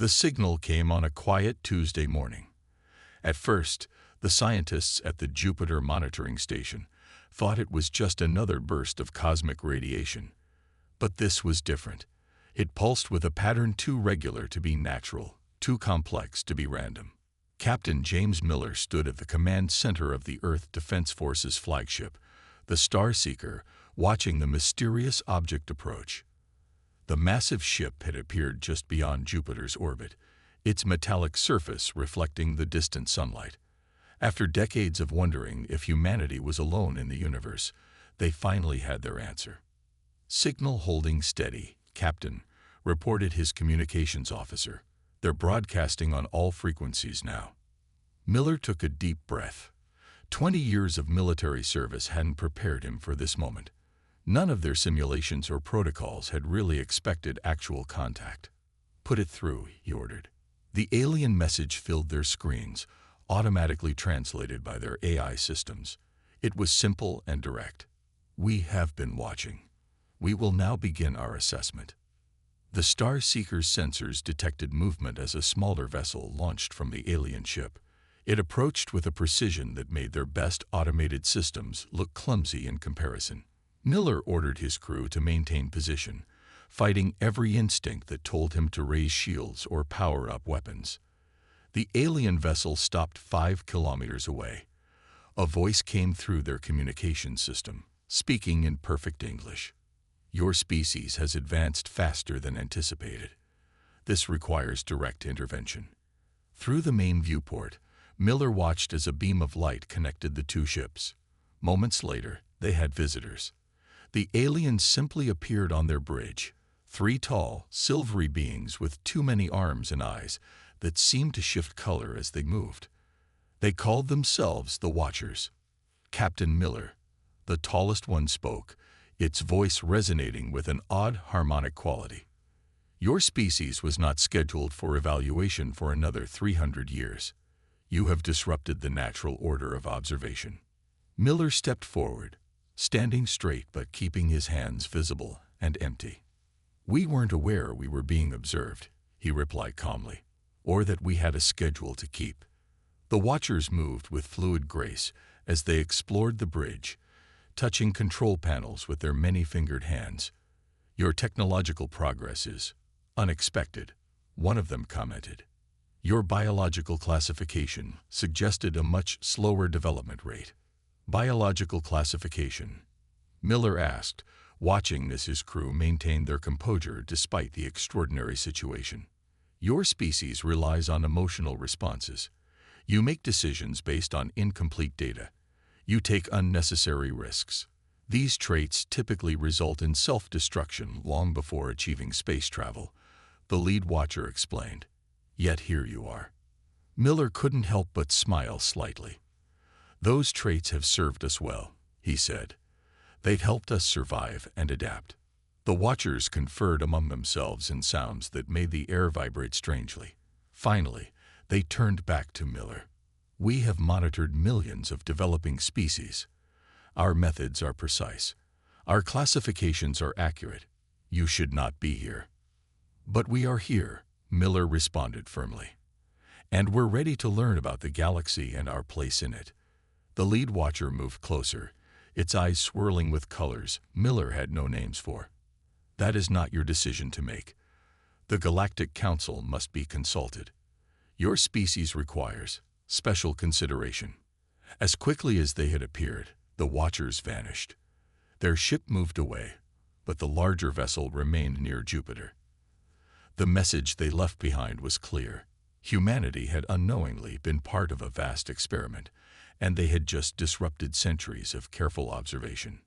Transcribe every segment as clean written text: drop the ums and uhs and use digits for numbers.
The signal came on a quiet Tuesday morning. At first, the scientists at the Jupiter Monitoring Station thought it was just another burst of cosmic radiation. But this was different. It pulsed with a pattern too regular to be natural, too complex to be random. Captain James Miller stood at the command center of the Earth Defense Force's flagship, the Starseeker, watching the mysterious object approach. The massive ship had appeared just beyond Jupiter's orbit, its metallic surface reflecting the distant sunlight. After decades of wondering if humanity was alone in the universe, they finally had their answer. "Signal holding steady, Captain," reported his communications officer. "They're broadcasting on all frequencies now." Miller took a deep breath. 20 years of military service hadn't prepared him for this moment. None of their simulations or protocols had really expected actual contact. "Put it through," he ordered. The alien message filled their screens, automatically translated by their AI systems. It was simple and direct. "We have been watching. We will now begin our assessment." The Starseeker's sensors detected movement as a smaller vessel launched from the alien ship. It approached with a precision that made their best automated systems look clumsy in comparison. Miller ordered his crew to maintain position, fighting every instinct that told him to raise shields or power up weapons. The alien vessel stopped 5 kilometers away. A voice came through their communication system, speaking in perfect English. "Your species has advanced faster than anticipated. This requires direct intervention." Through the main viewport, Miller watched as a beam of light connected the two ships. Moments later, they had visitors. The aliens simply appeared on their bridge, 3 tall, silvery beings with too many arms and eyes that seemed to shift color as they moved. They called themselves the Watchers. Captain Miller, the tallest one, spoke, its voice resonating with an odd harmonic quality. "Your species was not scheduled for evaluation for another 300 years. You have disrupted the natural order of observation." Miller stepped forward, standing straight but keeping his hands visible and empty. "We weren't aware we were being observed," he replied calmly, "or that we had a schedule to keep." The Watchers moved with fluid grace as they explored the bridge, touching control panels with their many-fingered hands. "Your technological progress is unexpected," one of them commented. "Your biological classification suggested a much slower development rate." "Biological classification?" Miller asked, watching as his crew maintained their composure despite the extraordinary situation. "Your species relies on emotional responses. You make decisions based on incomplete data. You take unnecessary risks. These traits typically result in self-destruction long before achieving space travel," the lead watcher explained. "Yet here you are." Miller couldn't help but smile slightly. "Those traits have served us well," he said. "They've helped us survive and adapt." The Watchers conferred among themselves in sounds that made the air vibrate strangely. Finally, they turned back to Miller. "We have monitored millions of developing species. Our methods are precise. Our classifications are accurate. You should not be here." "But we are here," Miller responded firmly. "And we're ready to learn about the galaxy and our place in it." The lead watcher moved closer, its eyes swirling with colors Miller had no names for. "That is not your decision to make. The Galactic Council must be consulted. Your species requires special consideration." As quickly as they had appeared, the Watchers vanished. Their ship moved away, but the larger vessel remained near Jupiter. The message they left behind was clear. Humanity had unknowingly been part of a vast experiment, and they had just disrupted centuries of careful observation.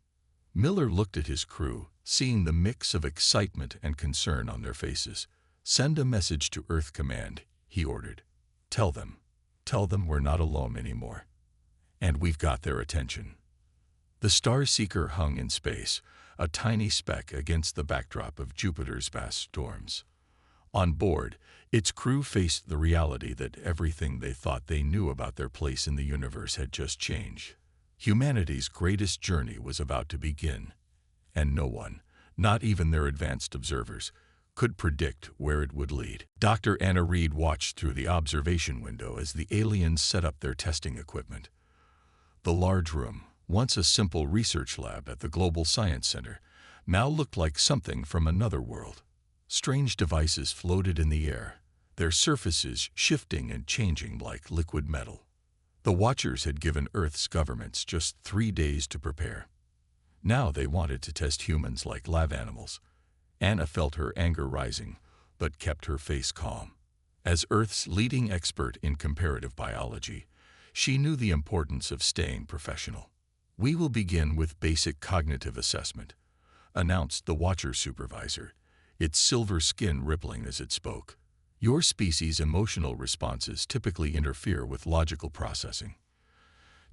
Miller looked at his crew, seeing the mix of excitement and concern on their faces. "Send a message to Earth Command," he ordered. Tell them we're not alone anymore. And we've got their attention." The Starseeker hung in space, a tiny speck against the backdrop of Jupiter's vast storms. On board, its crew faced the reality that everything they thought they knew about their place in the universe had just changed. Humanity's greatest journey was about to begin, and no one, not even their advanced observers, could predict where it would lead. Dr. Anna Reed watched through the observation window as the aliens set up their testing equipment. The large room, once a simple research lab at the Global Science Center, now looked like something from another world. Strange devices floated in the air, their surfaces shifting and changing like liquid metal. The Watchers had given Earth's governments just 3 days to prepare. Now they wanted to test humans like lab animals. Anna felt her anger rising, but kept her face calm. As Earth's leading expert in comparative biology, she knew the importance of staying professional. "We will begin with basic cognitive assessment," announced the Watcher supervisor, its silver skin rippling as it spoke. "Your species' emotional responses typically interfere with logical processing."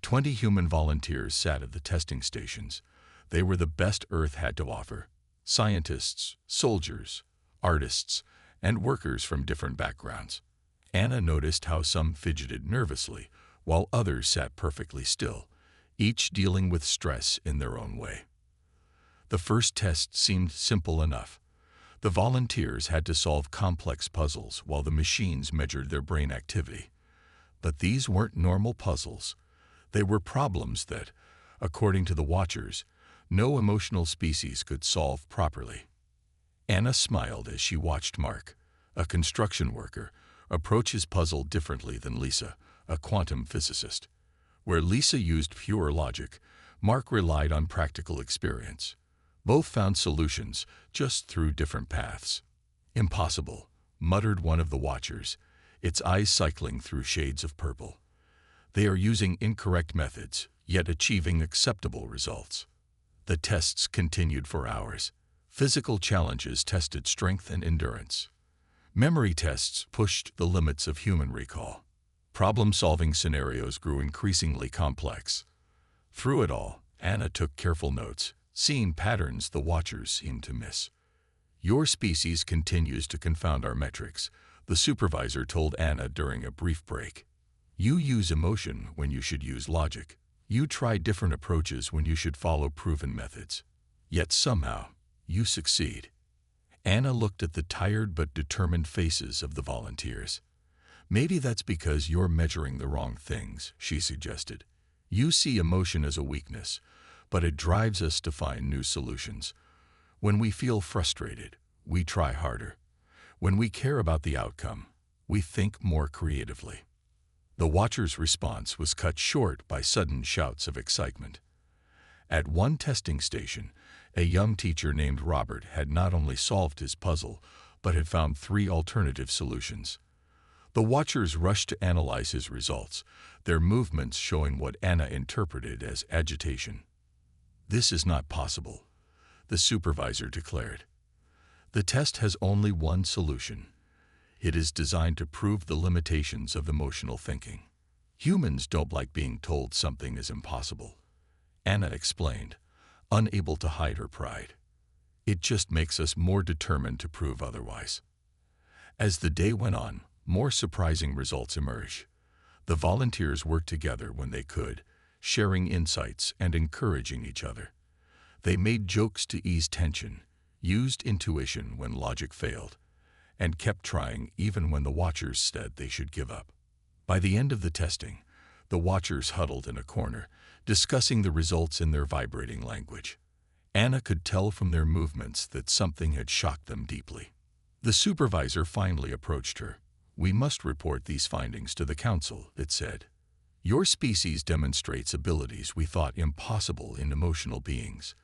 20 human volunteers sat at the testing stations. They were the best Earth had to offer. Scientists, soldiers, artists, and workers from different backgrounds. Anna noticed how some fidgeted nervously, while others sat perfectly still, each dealing with stress in their own way. The first test seemed simple enough. The volunteers had to solve complex puzzles while the machines measured their brain activity. But these weren't normal puzzles. They were problems that, according to the Watchers, no emotional species could solve properly. Anna smiled as she watched Mark, a construction worker, approach his puzzle differently than Lisa, a quantum physicist. Where Lisa used pure logic, Mark relied on practical experience. Both found solutions, just through different paths. "Impossible," muttered one of the Watchers, its eyes cycling through shades of purple. "They are using incorrect methods, yet achieving acceptable results." The tests continued for hours. Physical challenges tested strength and endurance. Memory tests pushed the limits of human recall. Problem-solving scenarios grew increasingly complex. Through it all, Anna took careful notes, seeing patterns the Watchers seemed to miss. "Your species continues to confound our metrics," the supervisor told Anna during a brief break. "You use emotion when you should use logic. You try different approaches when you should follow proven methods. Yet somehow, you succeed." Anna looked at the tired but determined faces of the volunteers. "Maybe that's because you're measuring the wrong things," she suggested. "You see emotion as a weakness, but it drives us to find new solutions. When we feel frustrated, we try harder. When we care about the outcome, we think more creatively." The Watcher's response was cut short by sudden shouts of excitement. At one testing station, a young teacher named Robert had not only solved his puzzle, but had found 3 alternative solutions. The Watchers rushed to analyze his results, their movements showing what Anna interpreted as agitation. "This is not possible," the supervisor declared. "The test has only one solution. It is designed to prove the limitations of emotional thinking. Humans don't like being told something is impossible," Anna explained, unable to hide her pride. "It just makes us more determined to prove otherwise." As the day went on, more surprising results emerged. The volunteers worked together when they could, sharing insights and encouraging each other. They made jokes to ease tension, used intuition when logic failed, and kept trying even when the Watchers said they should give up. By the end of the testing, the Watchers huddled in a corner, discussing the results in their vibrating language. Anna could tell from their movements that something had shocked them deeply. The supervisor finally approached her. "We must report these findings to the council," it said. "Your species demonstrates abilities we thought impossible in emotional beings.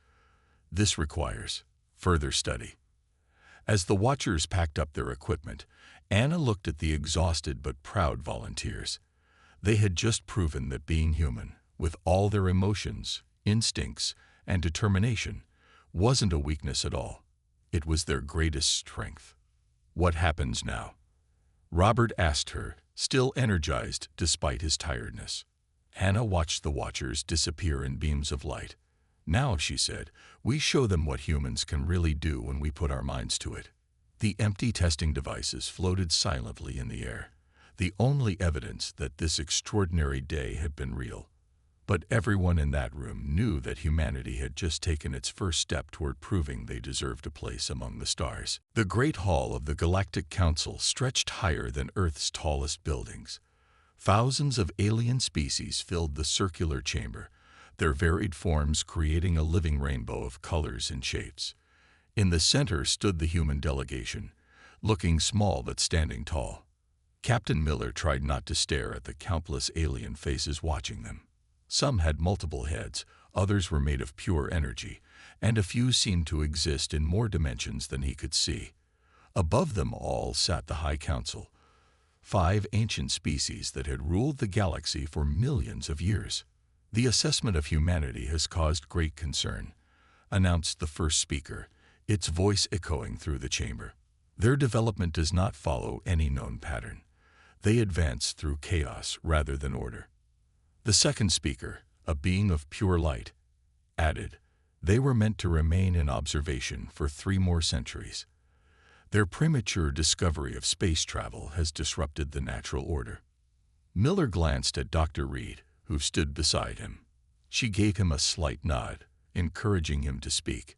This requires further study." As the Watchers packed up their equipment, Anna looked at the exhausted but proud volunteers. They had just proven that being human, with all their emotions, instincts, and determination, wasn't a weakness at all. It was their greatest strength. "What happens now?" Robert asked her, still energized despite his tiredness. Anna watched the Watchers disappear in beams of light. "Now," she said, "we show them what humans can really do when we put our minds to it." The empty testing devices floated silently in the air, the only evidence that this extraordinary day had been real. But everyone in that room knew that humanity had just taken its first step toward proving they deserved a place among the stars. The Great Hall of the Galactic Council stretched higher than Earth's tallest buildings. Thousands of alien species filled the circular chamber, their varied forms creating a living rainbow of colors and shapes. In the center stood the human delegation, looking small but standing tall. Captain Miller tried not to stare at the countless alien faces watching them. Some had multiple heads, others were made of pure energy, and a few seemed to exist in more dimensions than he could see. Above them all sat the High Council, 5 ancient species that had ruled the galaxy for millions of years. "The assessment of humanity has caused great concern," announced the first speaker, its voice echoing through the chamber. "Their development does not follow any known pattern. They advance through chaos rather than order." The second speaker, a being of pure light, added, "They were meant to remain in observation for 3 more centuries. Their premature discovery of space travel has disrupted the natural order." Miller glanced at Dr. Reed, who stood beside him. She gave him a slight nod, encouraging him to speak.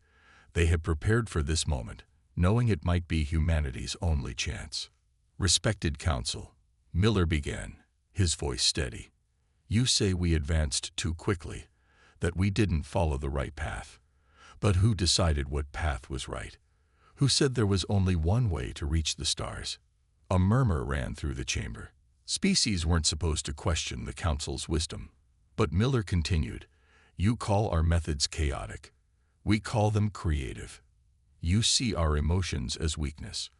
They had prepared for this moment, knowing it might be humanity's only chance. "Respected Council," Miller began, his voice steady. "You say we advanced too quickly, that we didn't follow the right path. But who decided what path was right? Who said there was only one way to reach the stars?" A murmur ran through the chamber. Species weren't supposed to question the Council's wisdom. But Miller continued, "You call our methods chaotic. We call them creative. You see our emotions as weakness.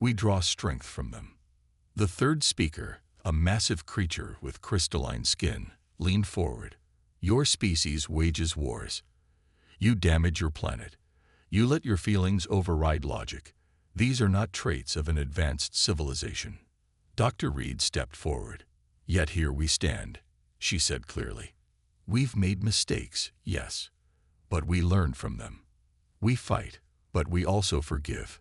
We draw strength from them." The third speaker, a massive creature with crystalline skin, leaned forward. "Your species wages wars. You damage your planet. You let your feelings override logic. These are not traits of an advanced civilization." Dr. Reed stepped forward. "Yet here we stand," she said clearly. "We've made mistakes, yes, but we learn from them. We fight, but we also forgive.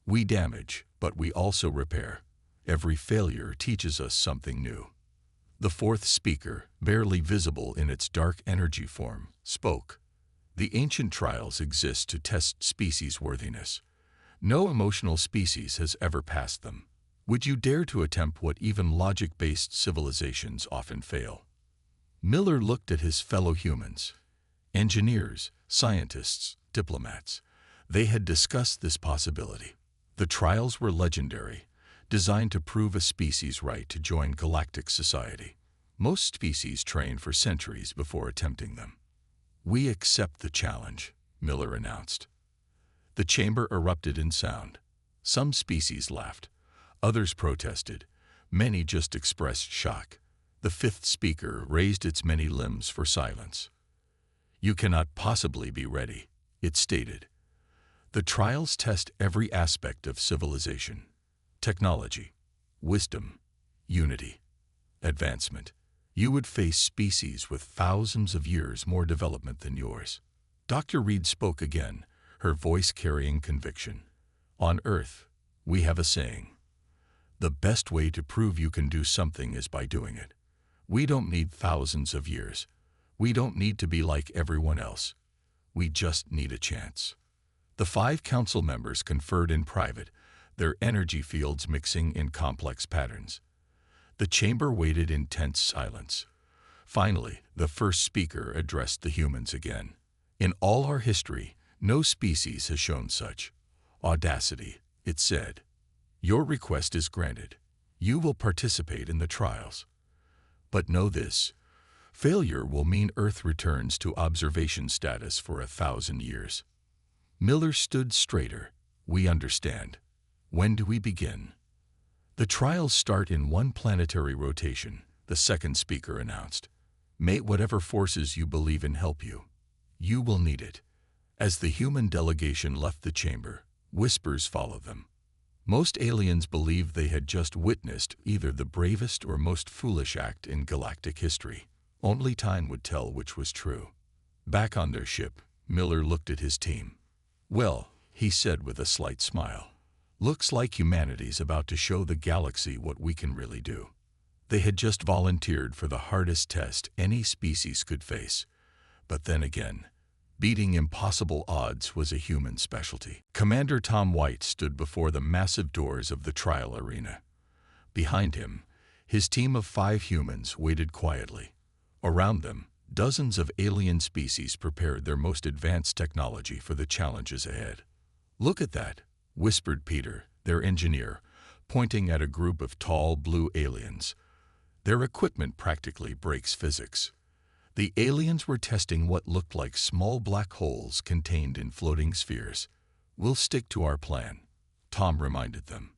We damage, but we also repair. Every failure teaches us something new." The fourth speaker, barely visible in its dark energy form, spoke. "The ancient trials exist to test species' worthiness. No emotional species has ever passed them. Would you dare to attempt what even logic-based civilizations often fail?" Miller looked at his fellow humans. Engineers, scientists, diplomats. They had discussed this possibility. The trials were legendary, designed to prove a species' right to join galactic society. Most species train for centuries before attempting them. "We accept the challenge," Miller announced. The chamber erupted in sound. Some species laughed. Others protested. Many just expressed shock. The fifth speaker raised its many limbs for silence. "You cannot possibly be ready," it stated. "The trials test every aspect of civilization. Technology, wisdom, unity, advancement. You would face species with thousands of years more development than yours." Dr. Reed spoke again, her voice carrying conviction. "On Earth, we have a saying. The best way to prove you can do something is by doing it. We don't need thousands of years. We don't need to be like everyone else. We just need a chance." The 5 council members conferred in private, their energy fields mixing in complex patterns. The chamber waited in tense silence. Finally, the first speaker addressed the humans again. "In all our history, no species has shown such audacity," it said. "Your request is granted. You will participate in the trials. But know this, failure will mean Earth returns to observation status for 1,000 years." Miller stood straighter. "We understand. When do we begin?" "The trials start in 1 planetary rotation," the second speaker announced. "May whatever forces you believe in help you. You will need it." As the human delegation left the chamber, whispers followed them. Most aliens believed they had just witnessed either the bravest or most foolish act in galactic history. Only time would tell which was true. Back on their ship, Miller looked at his team. "Well," he said with a slight smile, "looks like humanity's about to show the galaxy what we can really do." They had just volunteered for the hardest test any species could face. But then again, beating impossible odds was a human specialty. Commander Tom White stood before the massive doors of the trial arena. Behind him, his team of 5 humans waited quietly. Around them, dozens of alien species prepared their most advanced technology for the challenges ahead. "Look at that," whispered Peter, their engineer, pointing at a group of tall blue aliens. "Their equipment practically breaks physics." The aliens were testing what looked like small black holes contained in floating spheres. "We'll stick to our plan," Tom reminded them.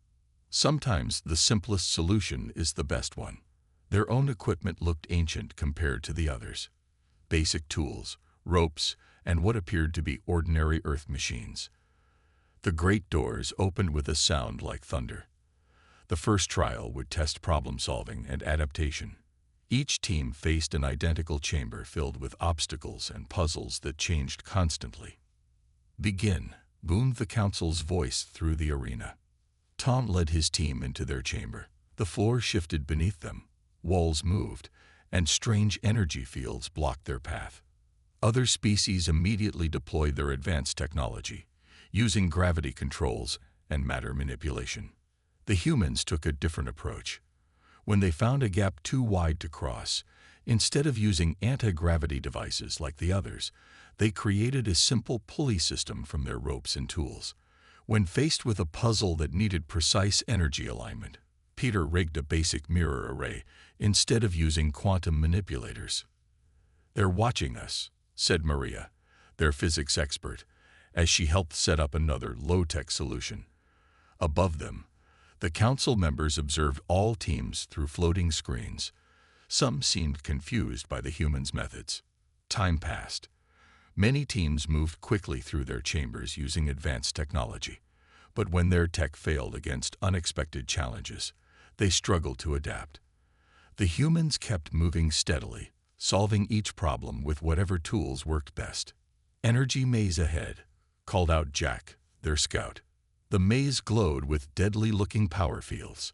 "Sometimes the simplest solution is the best one." Their own equipment looked ancient compared to the others. Basic tools, ropes, and what appeared to be ordinary Earth machines. The great doors opened with a sound like thunder. The first trial would test problem-solving and adaptation. Each team faced an identical chamber filled with obstacles and puzzles that changed constantly. "Begin," boomed the council's voice through the arena. Tom led his team into their chamber. The floor shifted beneath them, walls moved, and strange energy fields blocked their path. Other species immediately deployed their advanced technology, using gravity controls and matter manipulation. The humans took a different approach. When they found a gap too wide to cross, instead of using anti-gravity devices like the others, they created a simple pulley system from their ropes and tools. When faced with a puzzle that needed precise energy alignment, Peter rigged a basic mirror array instead of using quantum manipulators. "They're watching us," said Maria, their physics expert, as she helped set up another low-tech solution. Above them, the council members observed all teams through floating screens. Some seemed confused by the humans' methods. Time passed. Many teams moved quickly through their chambers using advanced technology. But when their tech failed against unexpected challenges, they struggled to adapt. The humans kept moving steadily, solving each problem with whatever tools worked best. "Energy maze ahead," called out Jack, their scout. The maze glowed with deadly-looking power fields.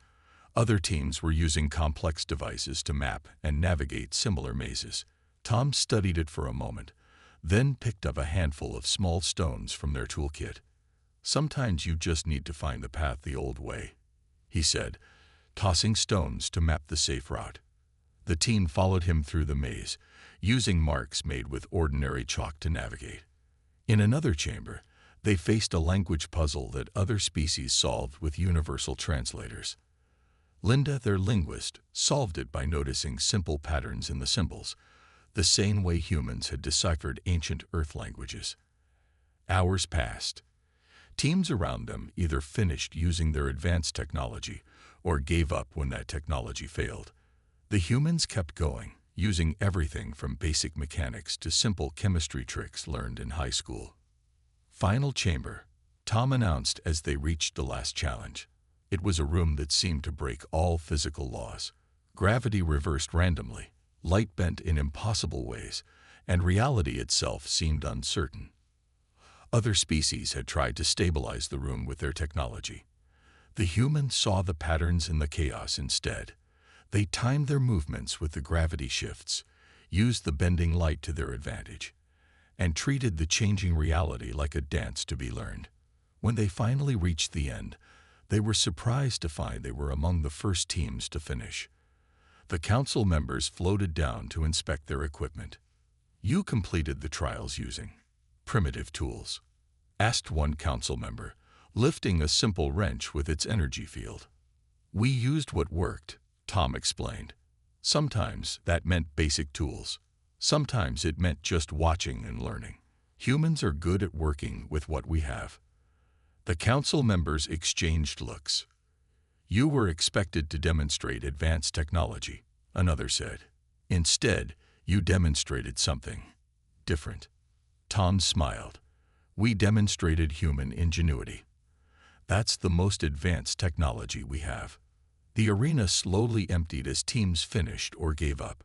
Other teams were using complex devices to map and navigate similar mazes. Tom studied it for a moment, then picked up a handful of small stones from their toolkit. "Sometimes you just need to find the path the old way," he said, tossing stones to map the safe route. The team followed him through the maze, using marks made with ordinary chalk to navigate. In another chamber, they faced a language puzzle that other species solved with universal translators. Linda, their linguist, solved it by noticing simple patterns in the symbols, the same way humans had deciphered ancient Earth languages. Hours passed. Teams around them either finished using their advanced technology or gave up when that technology failed. The humans kept going, using everything from basic mechanics to simple chemistry tricks learned in high school. "Final chamber," Tom announced as they reached the last challenge. It was a room that seemed to break all physical laws. Gravity reversed randomly, light bent in impossible ways, and reality itself seemed uncertain. Other species had tried to stabilize the room with their technology. The humans saw the patterns in the chaos instead. They timed their movements with the gravity shifts, used the bending light to their advantage, and treated the changing reality like a dance to be learned. When they finally reached the end, they were surprised to find they were among the first teams to finish. The council members floated down to inspect their equipment. "You completed the trials using primitive tools?" asked one council member, lifting a simple wrench with its energy field. "We used what worked," Tom explained. "Sometimes that meant basic tools. Sometimes it meant just watching and learning. Humans are good at working with what we have." The council members exchanged looks. "You were expected to demonstrate advanced technology," another said. "Instead, you demonstrated something different." Tom smiled. "We demonstrated human ingenuity. That's the most advanced technology we have." The arena slowly emptied as teams finished or gave up.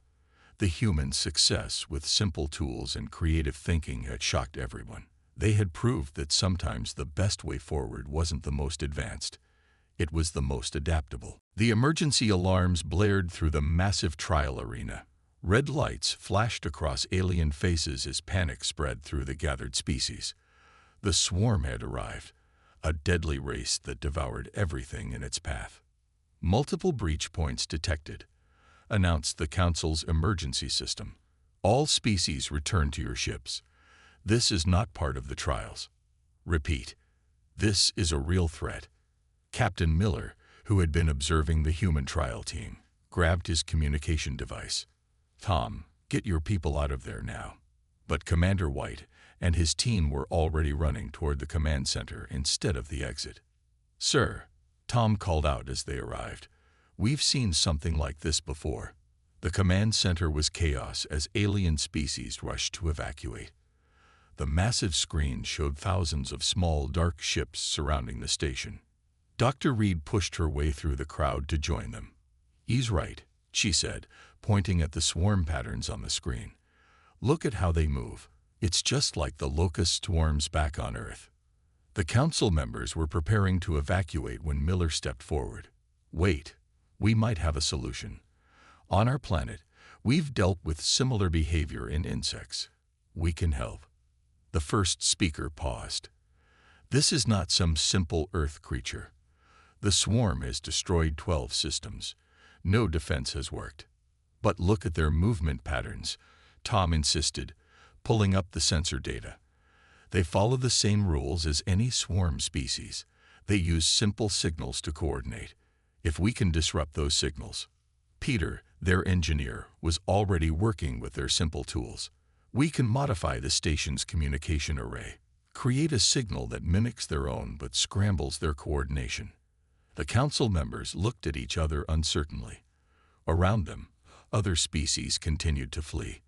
The human success with simple tools and creative thinking had shocked everyone. They had proved that sometimes the best way forward wasn't the most advanced. It was the most adaptable. The emergency alarms blared through the massive trial arena. Red lights flashed across alien faces as panic spread through the gathered species. The swarm had arrived, a deadly race that devoured everything in its path. "Multiple breach points detected," announced the Council's emergency system. "All species return to your ships. This is not part of the trials. Repeat, this is a real threat." Captain Miller, who had been observing the human trial team, grabbed his communication device. "Tom, get your people out of there now." But Commander White and his team were already running toward the command center instead of the exit. "Sir," Tom called out as they arrived, "we've seen something like this before." The command center was chaos as alien species rushed to evacuate. The massive screen showed thousands of small, dark ships surrounding the station. Dr. Reed pushed her way through the crowd to join them. "He's right," she said, pointing at the swarm patterns on the screen. "Look at how they move. It's just like the locust swarms back on Earth." The council members were preparing to evacuate when Miller stepped forward. "Wait, we might have a solution. On our planet, we've dealt with similar behavior in insects. We can help." The first speaker paused. "This is not some simple Earth creature. The swarm has destroyed 12 systems. No defense has worked." "But look at their movement patterns," Tom insisted, pulling up the sensor data. "They follow the same rules as any swarm species. They use simple signals to coordinate. If we can disrupt those signals—" Peter, their engineer, was already working with their simple tools. "We can modify the station's communication array, create a signal that mimics their own but scrambles their coordination." The council members looked at each other uncertainly. Around them, other species continued to flee.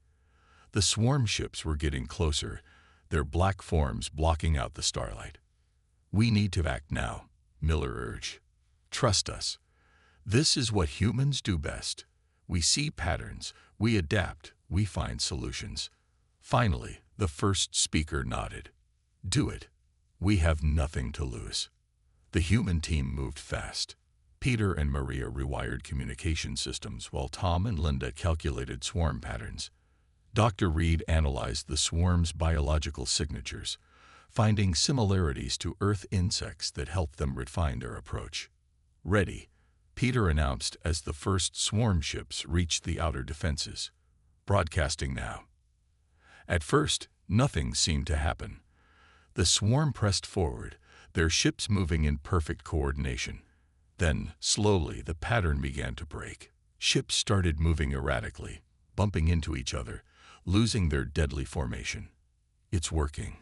The swarm ships were getting closer, their black forms blocking out the starlight. "We need to act now," Miller urged. "Trust us. This is what humans do best. We see patterns, we adapt, we find solutions." Finally, the first speaker nodded. "Do it. We have nothing to lose." The human team moved fast. Peter and Maria rewired communication systems while Tom and Linda calculated swarm patterns. Dr. Reed analyzed the swarm's biological signatures, finding similarities to Earth insects that helped them refine their approach. "Ready," Peter announced as the first swarm ships reached the outer defenses. "Broadcasting now." At first, nothing seemed to happen. The swarm pressed forward, their ships moving in perfect coordination. Then, slowly, the pattern began to break. Ships started moving erratically, bumping into each other, losing their deadly formation. "It's working,"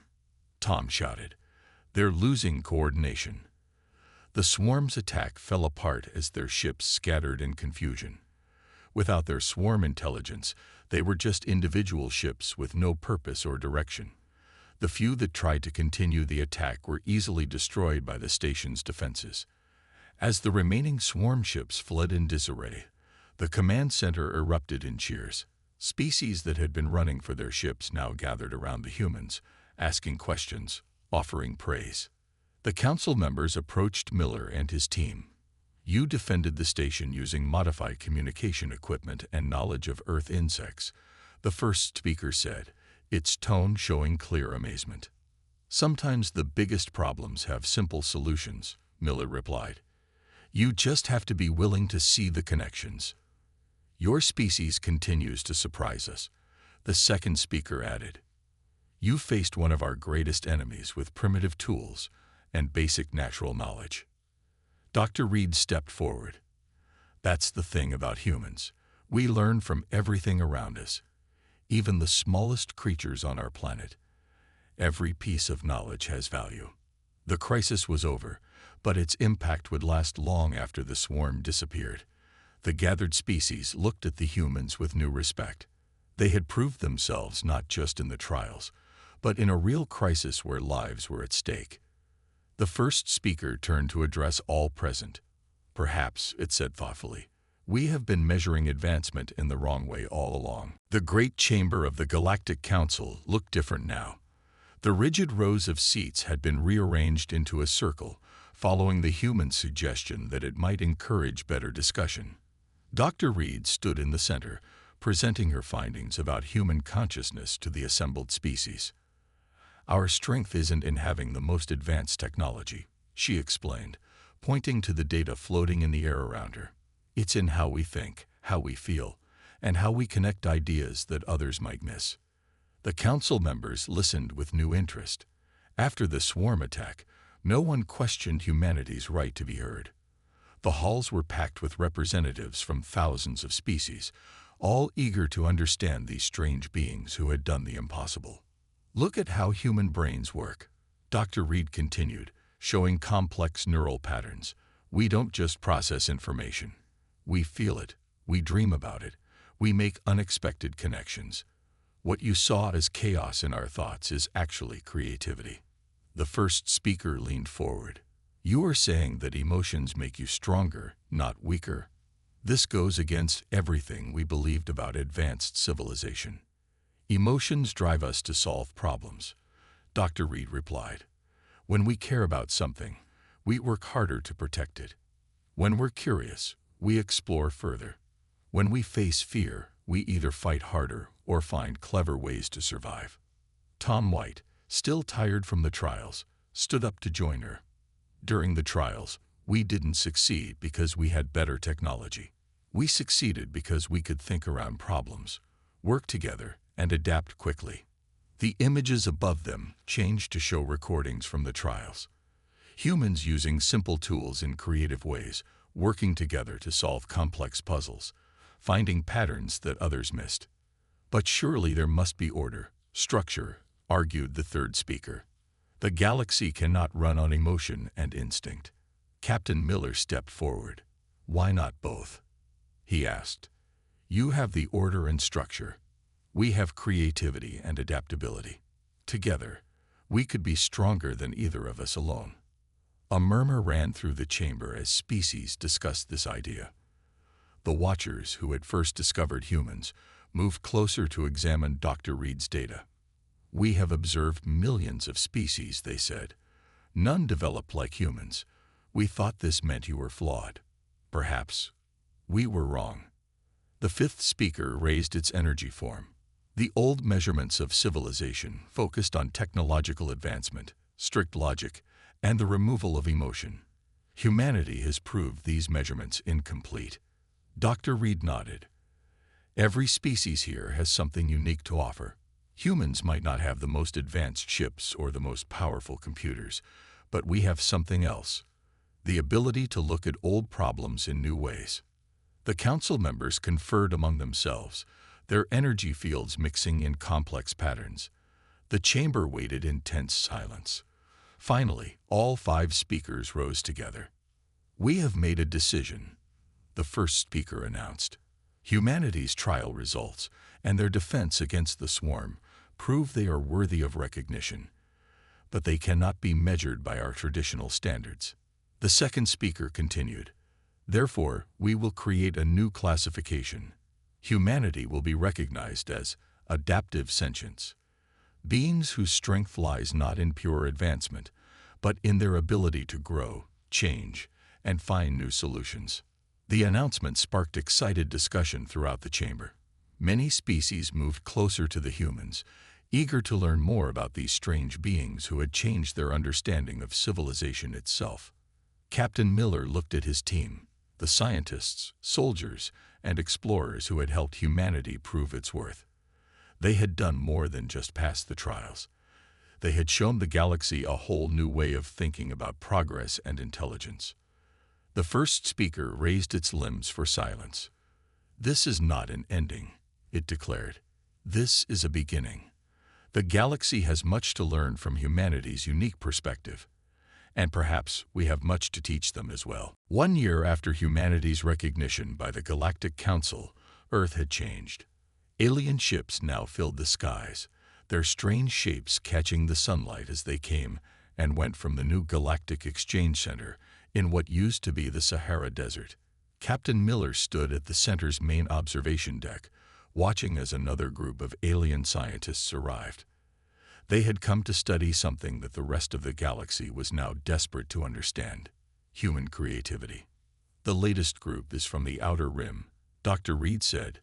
Tom shouted. "They're losing coordination." The swarm's attack fell apart as their ships scattered in confusion. Without their swarm intelligence, they were just individual ships with no purpose or direction. The few that tried to continue the attack were easily destroyed by the station's defenses. As the remaining swarm ships fled in disarray, the command center erupted in cheers. Species that had been running for their ships now gathered around the humans, asking questions, offering praise. The council members approached Miller and his team. "You defended the station using modified communication equipment and knowledge of Earth insects," the first speaker said, its tone showing clear amazement. "Sometimes the biggest problems have simple solutions," Miller replied. "You just have to be willing to see the connections." "Your species continues to surprise us," the second speaker added. "You faced one of our greatest enemies with primitive tools and basic natural knowledge." Dr. Reed stepped forward. "That's the thing about humans. We learn from everything around us, even the smallest creatures on our planet. Every piece of knowledge has value." The crisis was over, but its impact would last long after the swarm disappeared. The gathered species looked at the humans with new respect. They had proved themselves not just in the trials, but in a real crisis where lives were at stake. The first speaker turned to address all present. "Perhaps," it said thoughtfully, "we have been measuring advancement in the wrong way all along." The great chamber of the Galactic Council looked different now. The rigid rows of seats had been rearranged into a circle, following the human suggestion that it might encourage better discussion. Dr. Reed stood in the center, presenting her findings about human consciousness to the assembled species. "Our strength isn't in having the most advanced technology," she explained, pointing to the data floating in the air around her. "It's in how we think, how we feel, and how we connect ideas that others might miss." The council members listened with new interest. After the swarm attack, no one questioned humanity's right to be heard. The halls were packed with representatives from thousands of species, all eager to understand these strange beings who had done the impossible. "Look at how human brains work," Dr. Reed continued, showing complex neural patterns. "We don't just process information. We feel it, we dream about it, we make unexpected connections. What you saw as chaos in our thoughts is actually creativity." The first speaker leaned forward. "You are saying that emotions make you stronger, not weaker. This goes against everything we believed about advanced civilization." "Emotions drive us to solve problems," Dr. Reed replied. "When we care about something, we work harder to protect it. When we're curious, we explore further. When we face fear, we either fight harder or find clever ways to survive." Tom White, still tired from the trials, stood up to join her. "During the trials, we didn't succeed because we had better technology. We succeeded because we could think around problems, work together, and adapt quickly." The images above them changed to show recordings from the trials. Humans using simple tools in creative ways, working together to solve complex puzzles, finding patterns that others missed. "But surely there must be order, structure," argued the third speaker. "The galaxy cannot run on emotion and instinct." Captain Miller stepped forward. "Why not both?" he asked. "You have the order and structure. We have creativity and adaptability. Together, we could be stronger than either of us alone." A murmur ran through the chamber as species discussed this idea. The Watchers, who had first discovered humans, moved closer to examine Dr. Reed's data. "We have observed millions of species," they said. "None developed like humans. We thought this meant you were flawed. Perhaps we were wrong." The fifth speaker raised its energy form. "The old measurements of civilization focused on technological advancement, strict logic, and the removal of emotion. Humanity has proved these measurements incomplete." Dr. Reed nodded. "Every species here has something unique to offer. Humans might not have the most advanced ships or the most powerful computers, but we have something else: the ability to look at old problems in new ways." The council members conferred among themselves, their energy fields mixing in complex patterns. The chamber waited in tense silence. Finally, all 5 speakers rose together. "We have made a decision," the first speaker announced. "Humanity's trial results and their defense against the swarm prove they are worthy of recognition, but they cannot be measured by our traditional standards." The second speaker continued. "Therefore, we will create a new classification. Humanity will be recognized as adaptive sentience, beings whose strength lies not in pure advancement, but in their ability to grow, change, and find new solutions." The announcement sparked excited discussion throughout the chamber. Many species moved closer to the humans, eager to learn more about these strange beings who had changed their understanding of civilization itself. Captain Miller looked at his team, the scientists, soldiers, and explorers who had helped humanity prove its worth. They had done more than just pass the trials. They had shown the galaxy a whole new way of thinking about progress and intelligence. The first speaker raised its limbs for silence. "This is not an ending," it declared. "This is a beginning. The galaxy has much to learn from humanity's unique perspective, and perhaps we have much to teach them as well." 1 year after humanity's recognition by the Galactic Council, Earth had changed. Alien ships now filled the skies, their strange shapes catching the sunlight as they came and went from the new Galactic Exchange Center in what used to be the Sahara Desert. Captain Miller stood at the center's main observation deck, watching as another group of alien scientists arrived. They had come to study something that the rest of the galaxy was now desperate to understand: human creativity. "The latest group is from the Outer Rim," Dr. Reed said,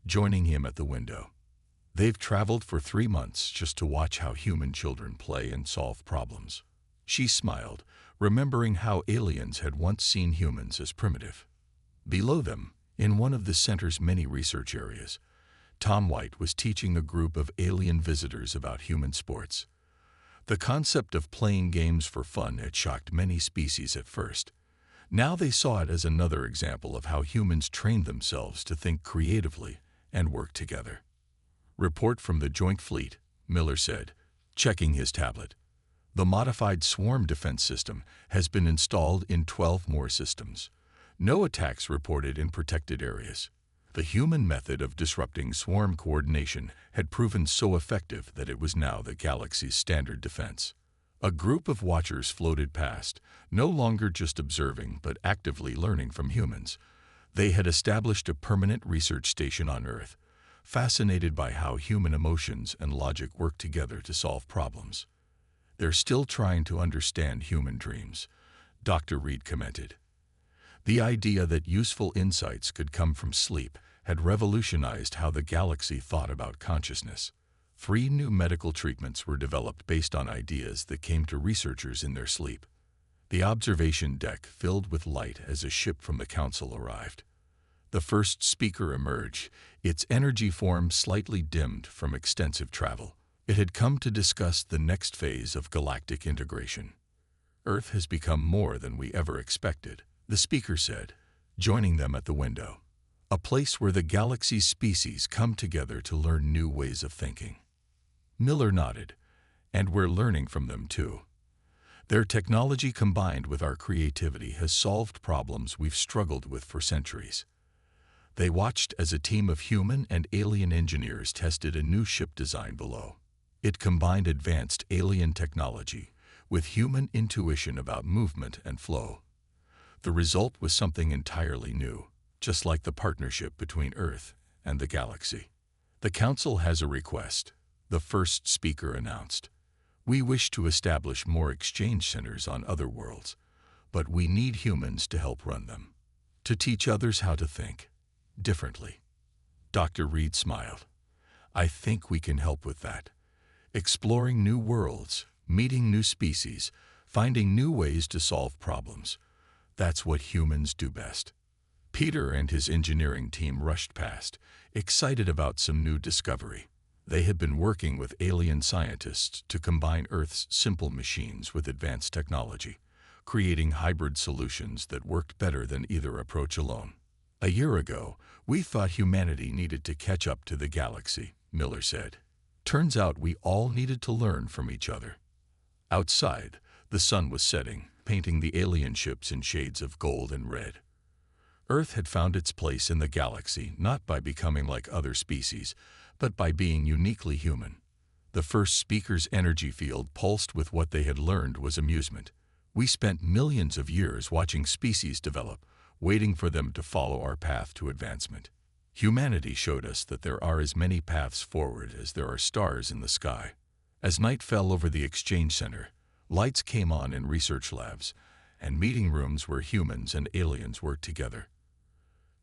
joining him at the window. "They've traveled for 3 months just to watch how human children play and solve problems." She smiled, remembering how aliens had once seen humans as primitive. Below them, in one of the center's many research areas, Tom White was teaching a group of alien visitors about human sports. The concept of playing games for fun had shocked many species at first. Now they saw it as another example of how humans trained themselves to think creatively and work together. "Report from the Joint Fleet," Miller said, checking his tablet. "The modified swarm defense system has been installed in 12 more systems. No attacks reported in protected areas." The human method of disrupting swarm coordination had proven so effective that it was now the galaxy's standard defense. A group of watchers floated past, no longer just observing but actively learning from humans. They had established a permanent research station on Earth, fascinated by how human emotions and logic work together to solve problems. "They're still trying to understand human dreams," Dr. Reed commented. The idea that useful insights could come from sleep had revolutionized how the galaxy thought about consciousness. 3 new medical treatments were developed based on ideas that came to researchers in their sleep. The observation deck filled with light as a ship from the Council arrived. The first speaker emerged, its energy form slightly dimmed from extensive travel. It had come to discuss the next phase of galactic integration. "Earth has become more than we ever expected," the speaker said, joining them at the window. "A place where the galaxy's species come together to learn new ways of thinking." Miller nodded. "And we're learning from them too. Their technology combined with our creativity has solved problems we've struggled with for centuries." They watched as a team of human and alien engineers tested a new ship design below. It combined advanced alien technology with human intuition about movement and flow. The result was something entirely new, just like the partnership between Earth and the galaxy. "The Council has a request," the first speaker announced. "We wish to establish more exchange centers on other worlds, but we need humans to help run them, to teach others how to think differently." Dr. Reed smiled. "I think we can help with that. Exploring new worlds, meeting new species, finding new ways to solve problems. That's what humans do best." Peter and his engineering team rushed past, excited about some new discovery. They had been working with alien scientists to combine Earth's simple machines with advanced technology, creating hybrid solutions that worked better than either approach alone. "A year ago, we thought humanity needed to catch up to the galaxy," Miller said. "Turns out we all needed to learn from each other." Outside, the sun was setting, painting the alien ships in shades of gold and red. Earth had found its place in the galaxy not by becoming like other species, but by being uniquely human. The first speaker's energy field pulsed with what they had learned was amusement. "We spent millions of years watching species develop, waiting for them to follow our path to advancement. Humanity showed us that there are as many paths forward as there are stars in the sky." As night fell over the exchange center, lights came on in research labs and meeting rooms where humans and aliens worked together.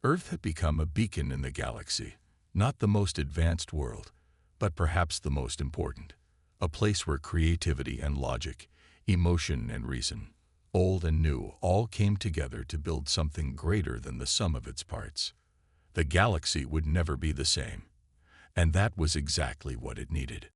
Earth had become a beacon in the galaxy, not the most advanced world, but perhaps the most important. A place where creativity and logic, emotion and reason, old and new, all came together to build something greater than the sum of its parts. The galaxy would never be the same, and that was exactly what it needed.